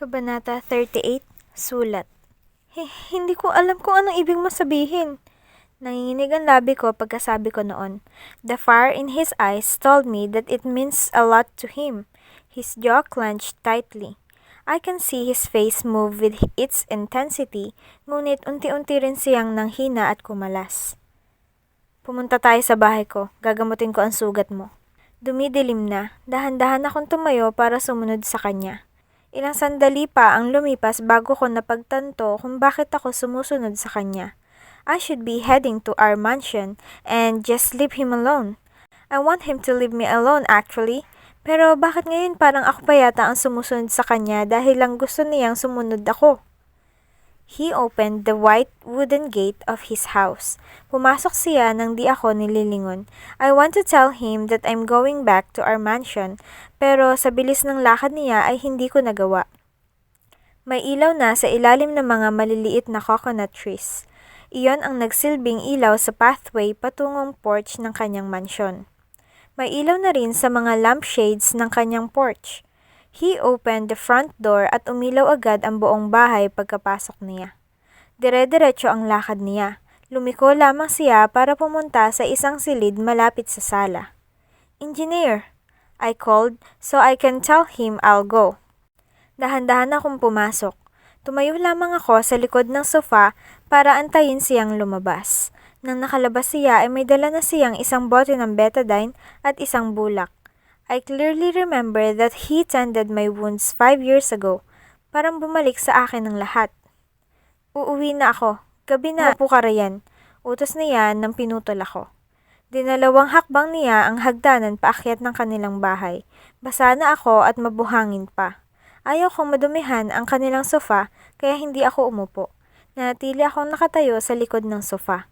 Kabanata 38, Sulat. Hindi ko alam kung anong ibig mo sabihin. Nanginginig ang labi ko pagkasabi ko noon. The fire in his eyes told me that it means a lot to him. His jaw clenched tightly. I can see his face move with its intensity, ngunit unti-unti rin siyang nanghina at kumalas. Pumunta tayo sa bahay ko. Gagamutin ko ang sugat mo. Dumidilim na. Dahan-dahan akong tumayo para sumunod sa kanya. Ilang sandali pa ang lumipas bago ko napagtanto kung bakit ako sumusunod sa kanya. I should be heading to our mansion and just leave him alone. I want him to leave me alone actually. Pero bakit ngayon parang ako pa yata ang sumusunod sa kanya dahil lang gusto niyang sumunod ako? He opened the white wooden gate of his house. Pumasok siya nang di ako nililingon. I want to tell him that I'm going back to our mansion, pero sa bilis ng lakad niya ay hindi ko nagawa. May ilaw na sa ilalim ng mga maliliit na coconut trees. Iyon ang nagsilbing ilaw sa pathway patungong porch ng kanyang mansyon. May ilaw na rin sa mga lampshades ng kanyang porch. He opened the front door at umilaw agad ang buong bahay pagkapasok niya. Dire-diretso ang lakad niya. Lumiko lamang siya para pumunta sa isang silid malapit sa sala. "Engineer," I called so I can tell him I'll go. Dahan-dahan akong pumasok. Tumayo lamang ako sa likod ng sofa para antayin siyang lumabas. Nang nakalabas siya ay may dala na siyang isang bote ng betadine at isang bulak. I clearly remember that he tended my wounds 5 years ago. Parang bumalik sa akin ang lahat. "Uuwi na ako. Gabi na, upo ka riyan." Utos niya nang pinutol ako. Dinalawang hakbang niya ang hagdanan paakyat ng kanilang bahay. Basa na ako at mabuhangin pa. Ayaw kong madumihan ang kanilang sofa kaya hindi ako umupo. Nanatili akong nakatayo sa likod ng sofa.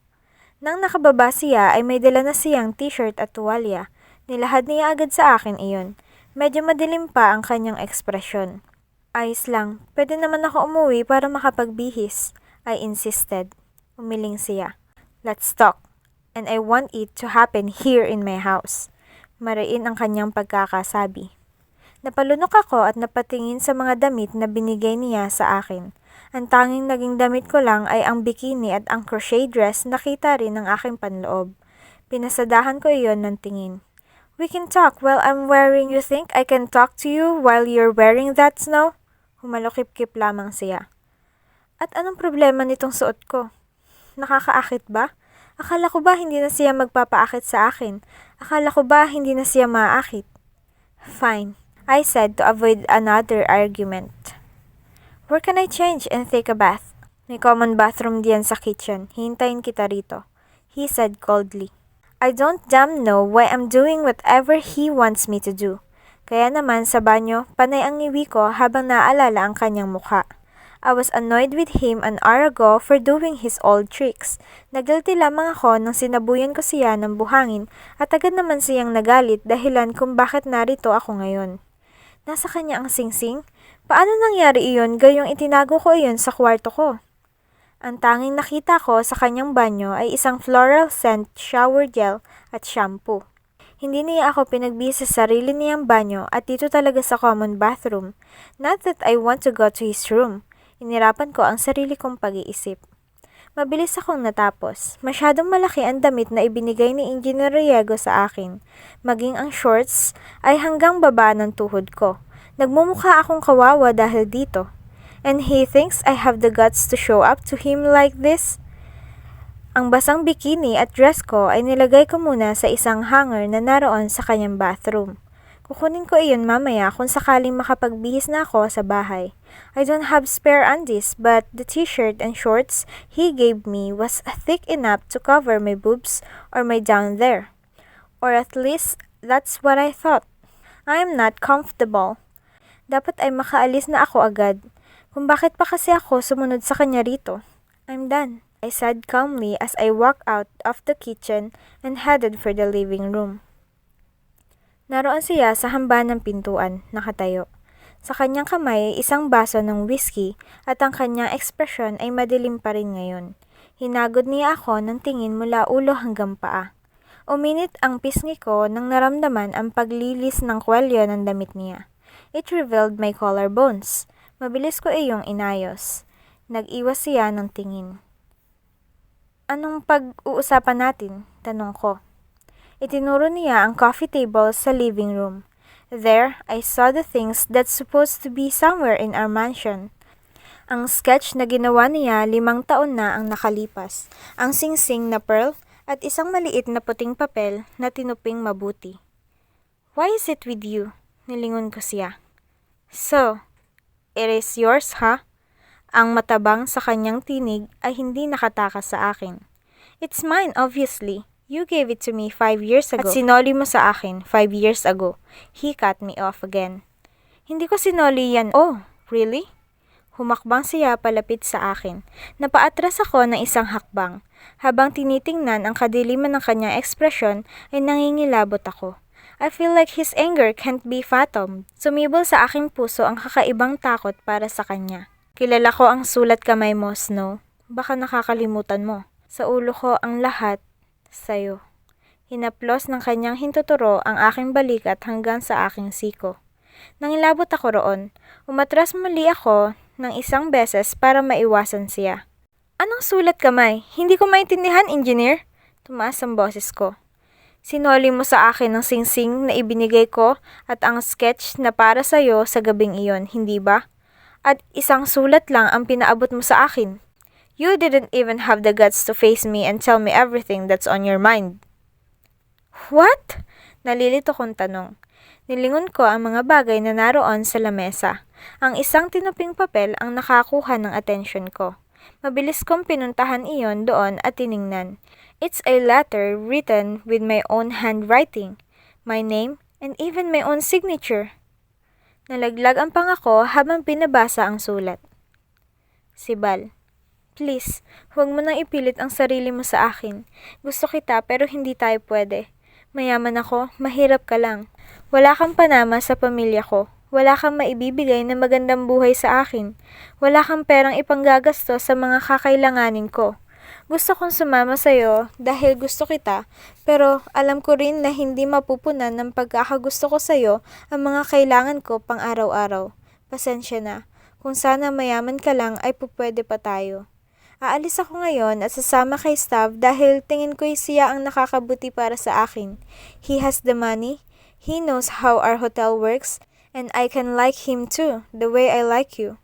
Nang nakababa siya ay may dala na siyang t-shirt at tuwalya. Nilahad niya agad sa akin iyon. Medyo madilim pa ang kanyang ekspresyon. "Ayos lang, pwede naman ako umuwi para makapagbihis," I insisted. Umiling siya. "Let's talk. And I want it to happen here in my house." Mariin ang kanyang pagkakasabi. Napalunok ako at napatingin sa mga damit na binigay niya sa akin. Ang tanging naging damit ko lang ay ang bikini at ang crochet dress na kita rin ng aking panloob. Pinasadahan ko iyon ng tingin. "We can talk while I'm wearing." "You think I can talk to you while you're wearing that, Snow?" Humalukip-kip lamang siya. "At anong problema nitong suot ko? Nakakaakit ba? Akala ko ba hindi na siya magpapaakit sa akin? Akala ko ba hindi na siya maaakit?" "Fine," I said to avoid another argument. "Where can I change and take a bath?" "May common bathroom diyan sa kitchen. Hintayin kita rito," he said coldly. I don't damn know why I'm doing whatever he wants me to do. Kaya naman sa banyo, panay ang ngiwi ko habang naaalala ang kanyang mukha. I was annoyed with him an hour ago for doing his old tricks. Nagilty lamang ako nang sinabuyan ko siya ng buhangin at agad naman siyang nagalit dahilan kung bakit narito ako ngayon. Nasa kanya ang singsing? Paano nangyari iyon gayong itinago ko iyon sa kwarto ko? Ang tanging nakita ko sa kanyang banyo ay isang floral scent shower gel at shampoo. Hindi niya ako pinagbisa sa sarili niyang banyo at dito talaga sa common bathroom. Not that I want to go to his room. Inirapan ko ang sarili kong pag-iisip. Mabilis akong natapos. Masyadong malaki ang damit na ibinigay ni Engineer Riego sa akin. Maging ang shorts ay hanggang baba ng tuhod ko. Nagmumukha akong kawawa dahil dito. And he thinks I have the guts to show up to him like this? Ang basang bikini at dress ko ay nilagay ko muna sa isang hanger na naroon sa kanyang bathroom. Kukunin ko iyon mamaya kung sakaling makapagbihis na ako sa bahay. I don't have spare undies, but the t-shirt and shorts he gave me was thick enough to cover my boobs or my down there. Or at least, that's what I thought. I am not comfortable. Dapat ay makaalis na ako agad. Kung bakit pa kasi ako sumunod sa kanya rito. "I'm done," I said calmly as I walked out of the kitchen and headed for the living room. Naroon siya sa hamba ng pintuan, nakatayo. Sa kanyang kamay ay isang baso ng whiskey at ang kanyang ekspresyon ay madilim pa rin ngayon. Hinagod niya ako ng tingin mula ulo hanggang paa. Uminit ang pisngi ko nang naramdaman ang paglilis ng kwelyo ng damit niya. It revealed my collarbones. Mabilis ko iyong inayos. Nag-iwas siya ng tingin. Anong pag-uusapan natin? Tanong ko. Itinuro niya ang coffee table sa living room. There, I saw the things that's supposed to be somewhere in our mansion. Ang sketch na ginawa niya 5 taon na ang nakalipas. Ang singsing na pearl at isang maliit na puting papel na tinuping mabuti. Why is it with you? Nilingon ko siya. So, it is yours, ha? Ang matabang sa kanyang tinig ay hindi nakatakas sa akin. It's mine, obviously. You gave it to me 5 years ago. At sinoli mo sa akin 5 years ago. He cut me off again. Hindi ko sinoli yan. Oh, really? Humakbang siya palapit sa akin. Napaatras ako ng isang hakbang. Habang tinitingnan ang kadiliman ng kanyang ekspresyon, ay nangingilabot ako. I feel like his anger can't be fathomed. Sumibol sa aking puso ang kakaibang takot para sa kanya. Kilala ko ang sulat kamay mo, Snow. Baka nakakalimutan mo. Sa ulo ko ang lahat sa'yo. Hinaplos ng kanyang hintuturo ang aking balikat hanggang sa aking siko. Nangilabot ako roon. Umatras muli ako ng isang beses para maiwasan siya. Anong sulat kamay? Hindi ko maintindihan, engineer. Tumaas ang boses ko. Sinoli mo sa akin ang singsing na ibinigay ko at ang sketch na para sa'yo sa gabing iyon, hindi ba? At isang sulat lang ang pinaabot mo sa akin. You didn't even have the guts to face me and tell me everything that's on your mind. What? Nalilito kong tanong. Nilingon ko ang mga bagay na naroon sa lamesa. Ang isang tinuping papel ang nakakuha ng atensyon ko. Mabilis kong pinuntahan iyon doon at tiningnan. It's a letter written with my own handwriting, my name, and even my own signature. Nalaglag ang pangako habang binabasa ang sulat. Sibal. Please, huwag mo nang ipilit ang sarili mo sa akin. Gusto kita pero hindi tayo pwede. Mayaman ako, mahirap ka lang. Wala kang panama sa pamilya ko. Wala kang maibibigay na magandang buhay sa akin. Wala kang perang ipanggagasto sa mga kakailanganin ko. Gusto kong sumama sa'yo dahil gusto kita, pero alam ko rin na hindi mapupunan ng pagkakagusto ko sa'yo ang mga kailangan ko pang araw-araw. Pasensya na. Kung sana mayaman ka lang ay pupwede pa tayo. Aalis ako ngayon at sasama kay Stav dahil tingin ko siya ang nakakabuti para sa akin. He has the money, he knows how our hotel works, and I can like him too, the way I like you.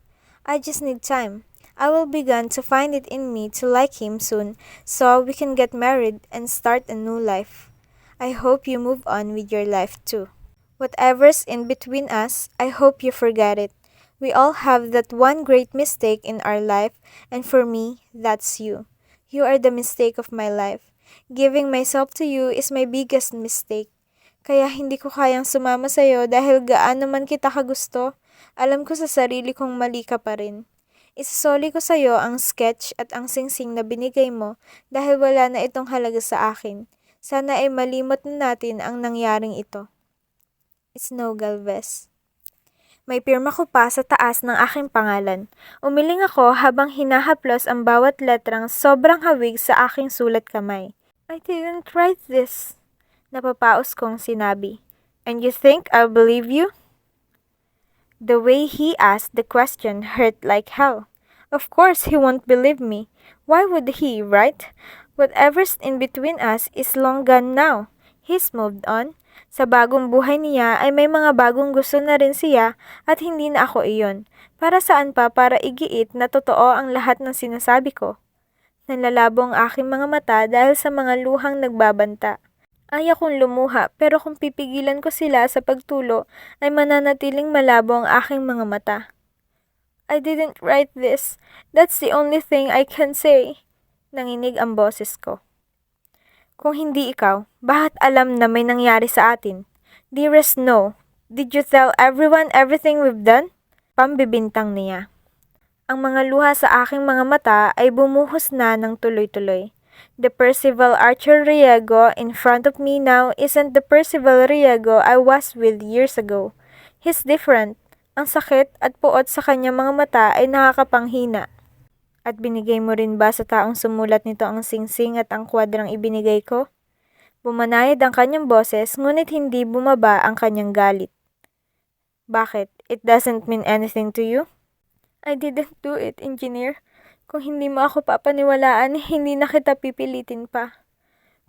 I just need time. I will begin to find it in me to like him soon so we can get married and start a new life. I hope you move on with your life too. Whatever's in between us, I hope you forget it. We all have that one great mistake in our life, and for me, that's you. You are the mistake of my life. Giving myself to you is my biggest mistake. Kaya hindi ko kayang sumama sa'yo dahil gaano man kita kagusto, alam ko sa sarili kong mali ka pa rin. Isasoli ko sa'yo ang sketch at ang singsing na binigay mo dahil wala na itong halaga sa akin. Sana ay malimot na natin ang nangyaring ito. Snow Galvez. May pirma ko pa sa taas ng aking pangalan. Umiling ako habang hinahaplos ang bawat letrang sobrang hawig sa aking sulat kamay. I didn't write this. Napapaos kong sinabi. And you think I'll believe you? The way he asked the question hurt like hell. Of course he won't believe me. Why would he, right? Whatever's in between us is long gone now. He's moved on. Sa bagong buhay niya ay may mga bagong gusto na rin siya at hindi na ako iyon. Para saan pa para igiit na totoo ang lahat ng sinasabi ko? Nalalabo ang aking mga mata dahil sa mga luhang nagbabanta. Ayaw kong lumuha pero kung pipigilan ko sila sa pagtulo ay mananatiling malabo ang aking mga mata. I didn't write this. That's the only thing I can say. Nanginig ang boses ko. Kung hindi ikaw, bakit alam na may nangyari sa atin? Dearest, no. Did you tell everyone everything we've done? Pambibintang niya. Ang mga luha sa aking mga mata ay bumuhos na ng tuloy-tuloy. The Percival Archer Riego in front of me now isn't the Percival Riego I was with years ago. He's different. Ang sakit at puot sa kanyang mga mata ay nakakapanghina. At binigay mo rin ba sa taong sumulat nito ang singsing at ang kwadrang ibinigay ko? Bumanayad ang kanyang boses, ngunit hindi bumaba ang kanyang galit. Bakit? It doesn't mean anything to you? I didn't do it, engineer. Kung hindi mo ako papaniwalaan, hindi na kita pipilitin pa.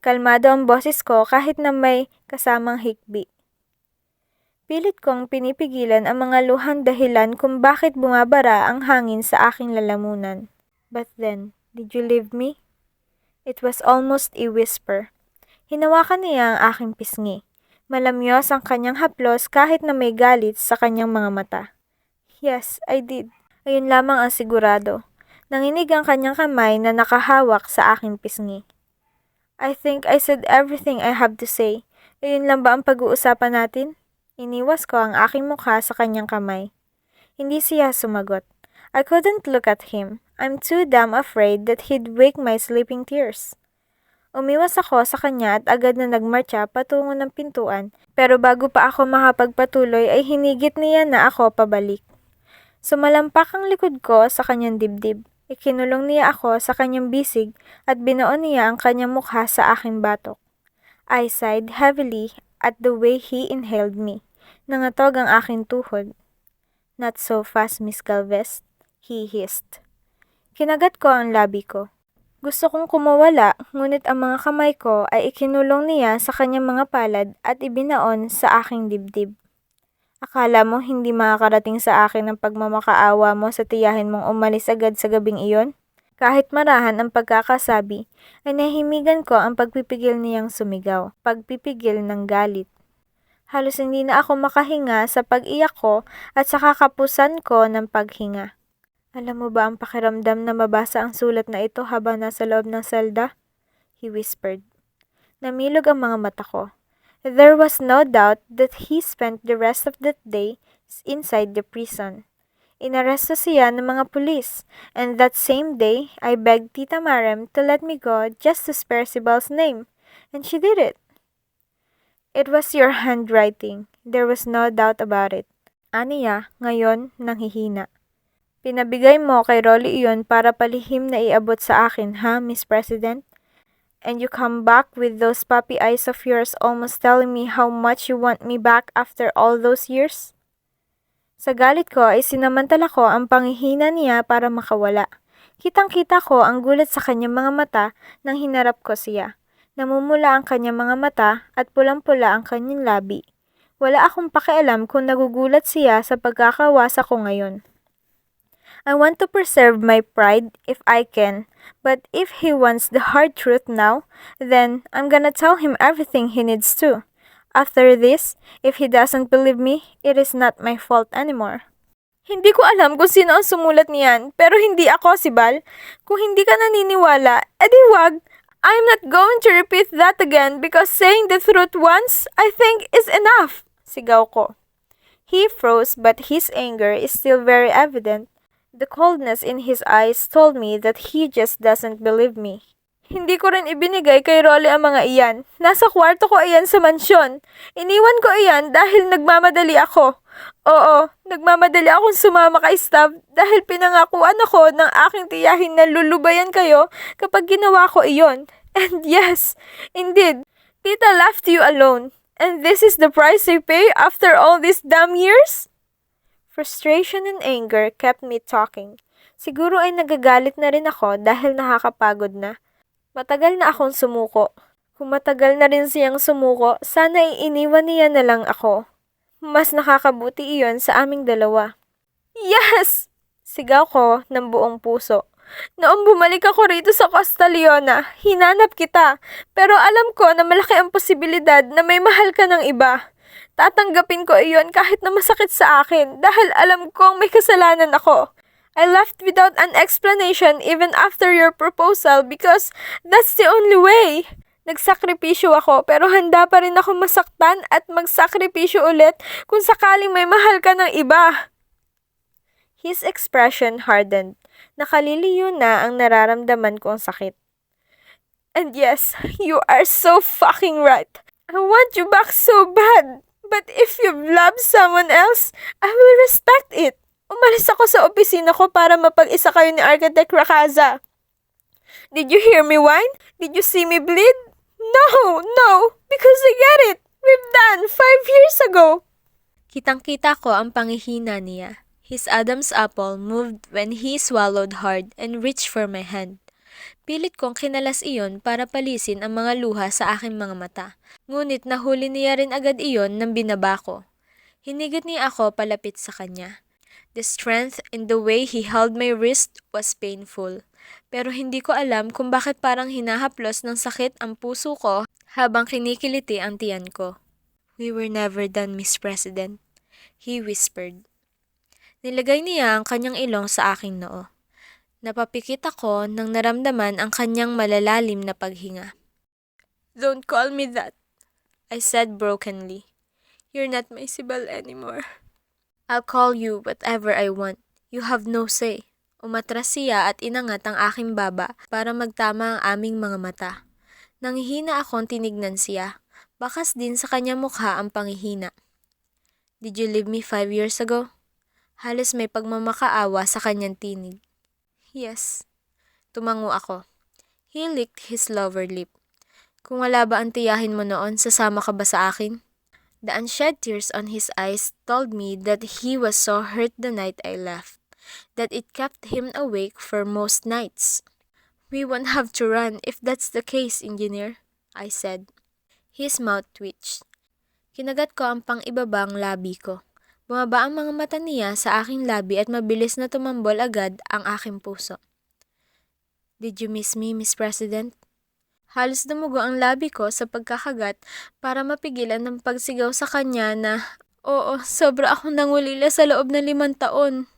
Kalmado ang boses ko kahit na may kasamang hikbi. Pilit kong pinipigilan ang mga luhang dahilan kung bakit bumabara ang hangin sa aking lalamunan. But then, did you leave me? It was almost a whisper. Hinawakan niya ang aking pisngi. Malamyos ang kanyang haplos kahit na may galit sa kanyang mga mata. Yes, I did. Ayun lamang ang sigurado. Nanginig ang kanyang kamay na nakahawak sa aking pisngi. I think I said everything I have to say. Ayun lang ba ang pag-uusapan natin? Iniwas ko ang aking mukha sa kanyang kamay. Hindi siya sumagot. I couldn't look at him. I'm too damn afraid that he'd wake my sleeping tears. Umiwas ako sa kanya at agad na nagmarcha patungo ng pintuan, pero bago pa ako makapagpatuloy ay hinigit niya na ako pabalik. Sumalampak ang likod ko sa kanyang dibdib. Ikinulong niya ako sa kanyang bisig at binoon niya ang kanyang mukha sa aking batok. I sighed heavily at the way he inhaled me. Nangatog ang aking tuhod. Not so fast, Miss Galvez, he hissed. Kinagat ko ang labi ko. Gusto kong kumawala, ngunit ang mga kamay ko ay ikinulong niya sa kanyang mga palad at ibinaon sa aking dibdib. Akala mo hindi makakarating sa akin ang pagmamakaawa mo sa tiyahin mong umalis agad sa gabing iyon? Kahit marahan ang pagkakasabi, ay nahimigan ko ang pagpipigil niyang sumigaw, pagpipigil ng galit. Halos hindi na ako makahinga sa pag-iyak ko at sa kakapusan ko ng paghinga. Alam mo ba ang pakiramdam na mabasa ang sulat na ito habang nasa loob ng selda? He whispered. Namilog ang mga mata ko. There was no doubt that he spent the rest of that day inside the prison. Inaresto siya ng mga pulis, and that same day, I begged Tita Marem to let me go just to spare Sibel's name, and she did it. It was your handwriting. There was no doubt about it. Aniya, ngayon, nanghihina. Pinabigay mo kay Rolly iyon para palihim na iabot sa akin, ha, Miss President? And you come back with those puppy eyes of yours almost telling me how much you want me back after all those years? Sa galit ko ay sinamantala ko ang panghihina niya para makawala. Kitang-kita ko ang gulat sa kanyang mga mata nang hinarap ko siya. Namumula ang kanyang mga mata at pulang-pula ang kanyang labi. Wala akong pakialam kung nagugulat siya sa pagkakawasa ko ngayon. I want to preserve my pride if I can, but if he wants the hard truth now, then I'm gonna tell him everything he needs to. After this, if he doesn't believe me, it is not my fault anymore. Hindi ko alam kung sino ang sumulat niyan, pero hindi ako, Sibal. Kung hindi ka naniniwala, edi wag. I'm not going to repeat that again because saying the truth once, I think, is enough, sigaw ko. He froze, but his anger is still very evident. The coldness in his eyes told me that he just doesn't believe me. Hindi ko rin ibinigay kay Rolly ang mga iyan. Nasa kwarto ko iyan sa mansyon. Iniwan ko iyan dahil nagmamadali ako. Oo, nagmamadali akong sumama kay Stav dahil pinangakuan ako ng aking tiyahin na lulubayan kayo kapag ginawa ko iyon. And yes, indeed, Tita left you alone. And this is the price I pay after all these damn years? Frustration and anger kept me talking. Siguro ay nagagalit na rin ako dahil nakakapagod na. Matagal na akong sumuko. Kung matagal na rin siyang sumuko, sana iniwan niya na lang ako. Mas nakakabuti iyon sa aming dalawa. Yes! Sigaw ko ng buong puso. Noong bumalik ako rito sa Costa Leona, hinanap kita. Pero alam ko na malaki ang posibilidad na may mahal ka ng iba. Tatanggapin ko iyon kahit na masakit sa akin dahil alam kong may kasalanan ako. I left without an explanation even after your proposal because that's the only way. Nagsakripisyo ako pero handa pa rin ako masaktan at magsakripisyo ulit kung sakaling may mahal ka ng iba. His expression hardened. Nakaliliyo na ang nararamdaman kong sakit. And yes, you are so fucking right. I want you back so bad. But if you've loved someone else, I will respect it. Umalis ako sa opisina ko para mapag-isa kayo ni Architect Rakaza. Did you hear me whine? Did you see me bleed? No, because I get it. We've done 5 years ago. Kitang-kita ko ang panghihina niya. His Adam's apple moved when he swallowed hard and reached for my hand. Pilit kong kinalas iyon para palisin ang mga luha sa aking mga mata. Ngunit nahuli niya rin agad iyon nang binaba ko. Hinigit niya ako palapit sa kanya. The strength in the way he held my wrist was painful. Pero hindi ko alam kung bakit parang hinahaplos ng sakit ang puso ko habang kinikiliti ang tiyan ko. "We were never done, Miss President," he whispered. Nilagay niya ang kanyang ilong sa aking noo. Napapikit ako nang naramdaman ang kanyang malalalim na paghinga. "Don't call me that," I said brokenly. "You're not my Sibel anymore." "I'll call you whatever I want. You have no say." Umatras siya at inangat ang aking baba para magtama ang aming mga mata. Nanghihina akong tinignan siya. Bakas din sa kanyang mukha ang panghihina. "Did you leave me 5 years ago?" Halos may pagmamakaawa sa kanyang tinig. "Yes." Tumango ako. He licked his lower lip. "Kung wala ba ang tiyahin mo noon, sasama ka ba sa akin?" The unshed tears on his eyes told me that he was so hurt the night I left, that it kept him awake for most nights. "We won't have to run if that's the case, Engineer," I said. His mouth twitched. Kinagat ko ang pang-ibabang labi ko. Bumaba ang mga mata niya sa aking labi at mabilis na tumambol agad ang aking puso. "Did you miss me, Miss President?" Halos dumugo ang labi ko sa pagkakagat para mapigilan ng pagsigaw sa kanya na, "Oo, sobra akong nangulila sa loob ng 5 taon."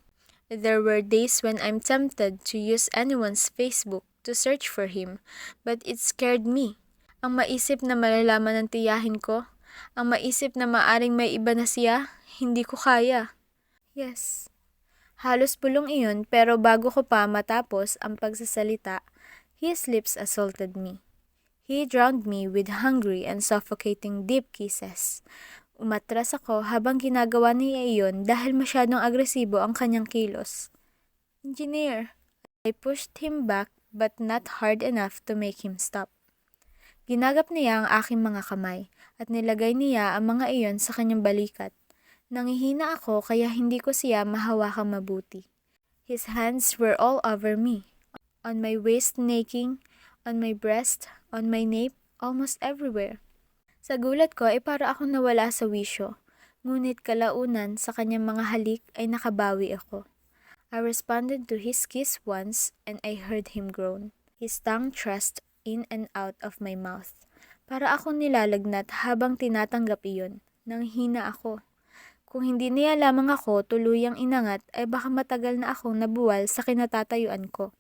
There were days when I'm tempted to use anyone's Facebook to search for him, but it scared me. Ang maisip na malalaman ng tiyahin ko, ang maisip na maaring may iba na siya, hindi ko kaya. "Yes." Halos bulong iyon pero bago ko pa matapos ang pagsasalita, his lips assaulted me. He drowned me with hungry and suffocating deep kisses. Umatras ako habang ginagawa niya iyon dahil masyadong agresibo ang kanyang kilos. "Engineer." I pushed him back but not hard enough to make him stop. Ginagap niya ang aking mga kamay at nilagay niya ang mga iyon sa kanyang balikat. Nangihina ako kaya hindi ko siya mahawakang mabuti. His hands were all over me, on my waist naking, on my breast, on my nape, almost everywhere. Sa gulat ko ay para akong nawala sa wisyo, ngunit kalaunan sa kanyang mga halik ay nakabawi ako. I responded to his kiss once and I heard him groan. His tongue thrust in and out of my mouth. Para akong nilalagnat habang tinatanggap iyon. Nanghina ako. Kung hindi niya lamang ako tuluyang inangat ay baka matagal na akong nabuwal sa kinatatayuan ko.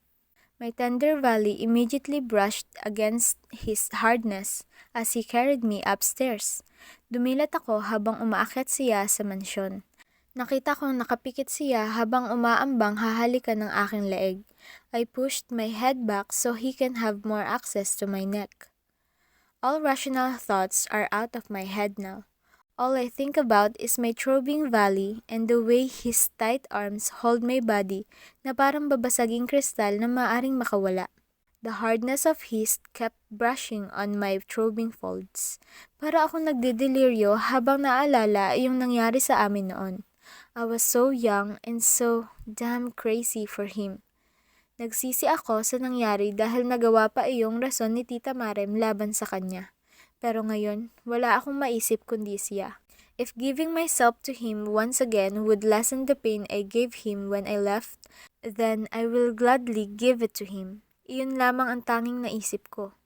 My tender valley immediately brushed against his hardness as he carried me upstairs. Dumilat ako habang umaakyat siya sa mansyon. Nakita kong nakapikit siya habang umaambang hahalikan ng aking leeg. I pushed my head back so he can have more access to my neck. All rational thoughts are out of my head now. All I think about is my throbbing valley and the way his tight arms hold my body na parang babasaging kristal na maaring makawala. The hardness of his kept brushing on my throbbing folds. Para akong nagdideliryo habang naalala yung nangyari sa amin noon. I was so young and so damn crazy for him. Nagsisi ako sa nangyari dahil nagawa pa iyong rason ni Tita Marem laban sa kanya. Pero ngayon, wala akong maisip kundi siya. If giving myself to him once again would lessen the pain I gave him when I left, then I will gladly give it to him. Iyon lamang ang tanging naisip ko.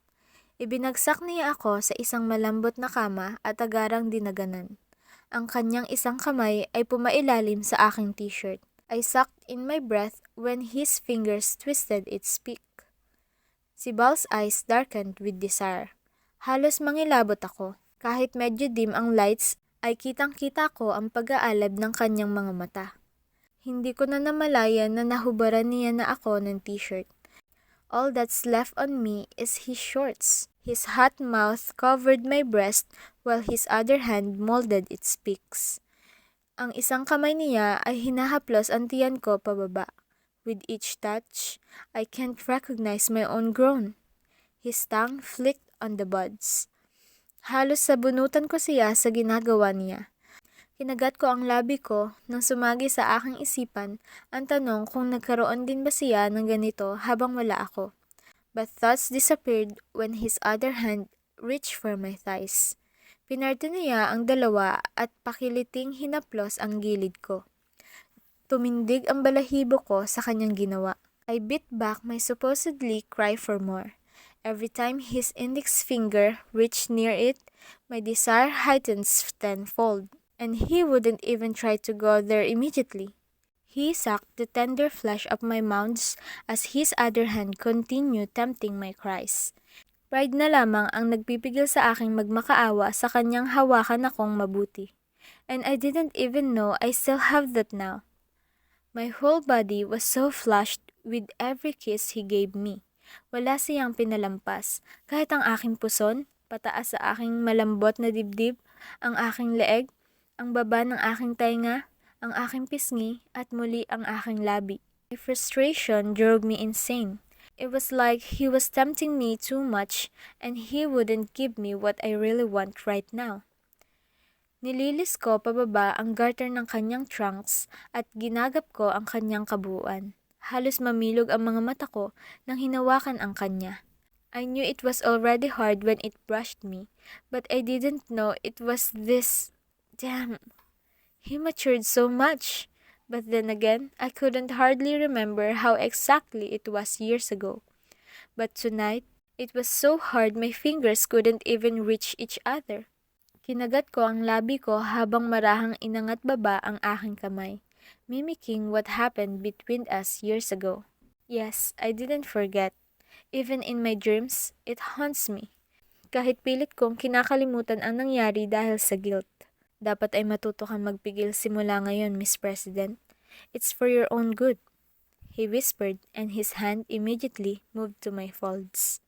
Ibinagsak niya ako sa isang malambot na kama at agarang dinaganan. Ang kanyang isang kamay ay pumailalim sa aking t-shirt. I sucked in my breath when his fingers twisted its peak. Si Bal's eyes darkened with desire. Halos mangilabot ako. Kahit medyo dim ang lights, ay kitang-kita ko ang pag-aalab ng kanyang mga mata. Hindi ko na namalayan na nahubaran niya na ako ng t-shirt. All that's left on me is his shorts. His hot mouth covered my breast while his other hand molded its peaks. Ang isang kamay niya ay hinahaplos ang tiyan ko pababa. With each touch, I can't recognize my own groan. His tongue flicked on the buds. Halos sabunutan ko siya sa ginagawa niya. Kinagat ko ang labi ko nang sumagi sa aking isipan ang tanong kung nagkaroon din ba siya ng ganito habang wala ako. But thoughts disappeared when his other hand reached for my thighs. Pinarte niya ang dalawa at pakiliting hinaplos ang gilid ko. Tumindig ang balahibo ko sa kanyang ginawa. I bit back my supposedly cry for more. Every time his index finger reached near it, my desire heightens tenfold, and he wouldn't even try to go there immediately. He sucked the tender flesh of my mounds as his other hand continued tempting my cries. Pride na lamang ang nagpipigil sa aking magmakaawa sa kanyang hawakan akong mabuti. And I didn't even know I still have that now. My whole body was so flushed with every kiss he gave me. Wala siyang pinalampas, kahit ang aking puson, pataas sa aking malambot na dibdib, ang aking leeg, ang baba ng aking tainga, ang aking pisngi, at muli ang aking labi. My frustration drove me insane. It was like he was tempting me too much and he wouldn't give me what I really want right now. Nililis ko pababa ang garter ng kanyang trunks at ginagap ko ang kanyang kabuuan. Halos mamilog ang mga mata ko nang hinawakan ang kanya. I knew it was already hard when it brushed me, but I didn't know it was this. Damn, he matured so much. But then again, I couldn't hardly remember how exactly it was years ago. But tonight, it was so hard my fingers couldn't even reach each other. Kinagat ko ang labi ko habang marahang inangat baba ang aking kamay, mimicking what happened between us years ago. Yes, I didn't forget. Even in my dreams, it haunts me. Kahit pilit kong kinakalimutan ang nangyari dahil sa guilt. Dapat ay matuto kang magpigil simula ngayon, Miss President. It's for your own good. He whispered and his hand immediately moved to my folds.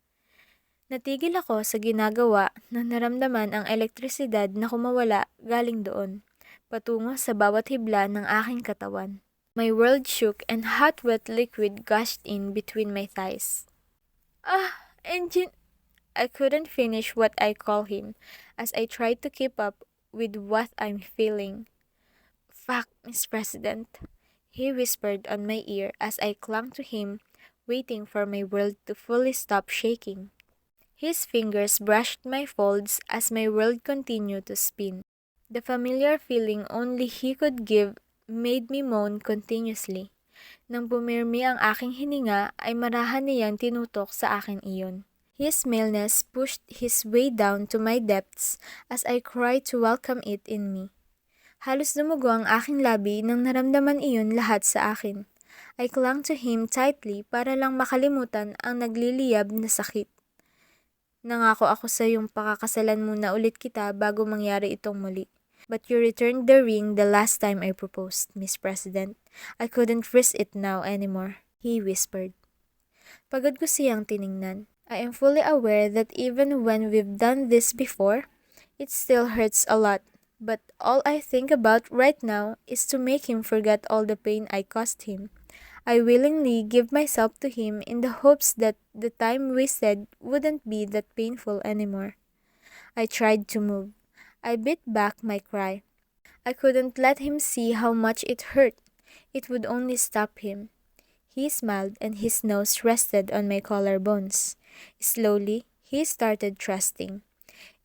Natigil ako sa ginagawa nang naramdaman ang elektrisidad na kumawala galing doon, patungo sa bawat hibla ng aking katawan. My world shook and hot wet liquid gushed in between my thighs. Engine! I couldn't finish what I call him as I tried to keep up with what I'm feeling. Fuck, Miss President, he whispered on my ear as I clung to him, waiting for my world to fully stop shaking. His fingers brushed my folds as my world continued to spin. The familiar feeling only he could give made me moan continuously. Nang pumirmi ang aking hininga ay marahan niyang tinutok sa akin iyon. His maleness pushed his way down to my depths as I cried to welcome it in me. Halos dumugo ang aking labi nang naramdaman iyon lahat sa akin. I clung to him tightly para lang makalimutan ang nagliliyab na sakit. Nangako ako sa iyong pakakasalan muna ulit kita bago mangyari itong muli. But you returned the ring the last time I proposed, Miss President. I couldn't risk it now anymore, he whispered. Pagod ko siyang tiningnan. I am fully aware that even when we've done this before, it still hurts a lot. But all I think about right now is to make him forget all the pain I caused him. I willingly give myself to him in the hopes that the time wasted wouldn't be that painful anymore. I tried to move. I bit back my cry. I couldn't let him see how much it hurt. It would only stop him. He smiled and his nose rested on my collarbones. Slowly, he started thrusting.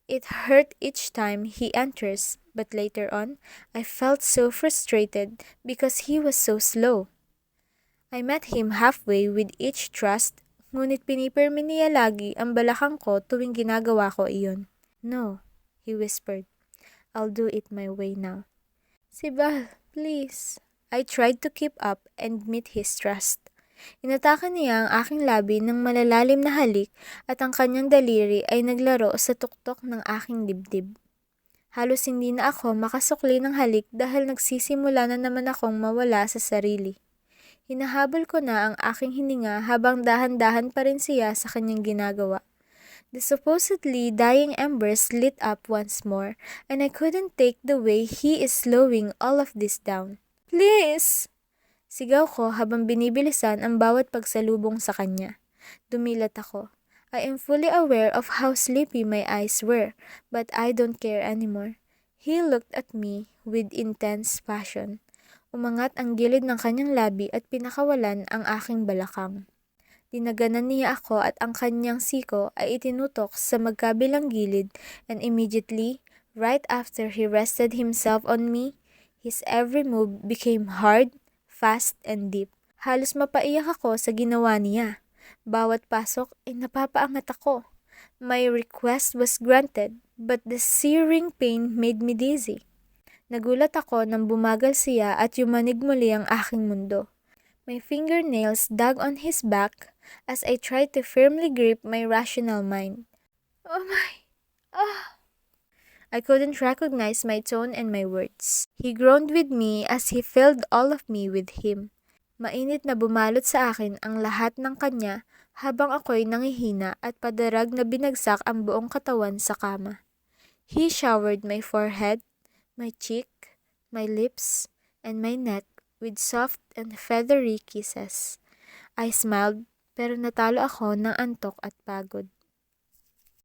It hurt each time he enters, but later on, I felt so frustrated because he was so slow. I met him halfway with each thrust, ngunit pinipirmi niya lagi ang balakang ko tuwing ginagawa ko iyon. No, he whispered. I'll do it my way now. Sibal, please. I tried to keep up and meet his thrust. Inatakan niya ang aking labi ng malalalim na halik at ang kanyang daliri ay naglaro sa tuktok ng aking dibdib. Halos hindi na ako makasukli ng halik dahil nagsisimula na naman akong mawala sa sarili. Hinahabol ko na ang aking hininga habang dahan-dahan pa rin siya sa kanyang ginagawa. The supposedly dying embers lit up once more and I couldn't take the way he is slowing all of this down. Please! Sigaw ko habang binibilisan ang bawat pagsalubong sa kanya. Dumilat ako. I am fully aware of how sleepy my eyes were, but I don't care anymore. He looked at me with intense passion. Umangat ang gilid ng kanyang labi at pinakawalan ang aking balakang. Dinaganan niya ako at ang kanyang siko ay itinutok sa magkabilang gilid, and immediately, right after he rested himself on me, his every move became hard, fast, and deep. Halos mapaiyak ako sa ginawa niya. Bawat pasok ay napapaangat ako. My request was granted, but the searing pain made me dizzy. Nagulat ako nang bumagal siya at yumanig muli ang aking mundo. My fingernails dug on his back as I tried to firmly grip my rational mind. Oh my... Ah... I couldn't recognize my tone and my words. He groaned with me as he filled all of me with him. Mainit na bumalot sa akin ang lahat ng kanya habang ako'y nangihina at padarag na binagsak ang buong katawan sa kama. He showered my forehead, my cheek, my lips, and my neck with soft and feathery kisses. I smiled pero natalo ako ng antok at pagod.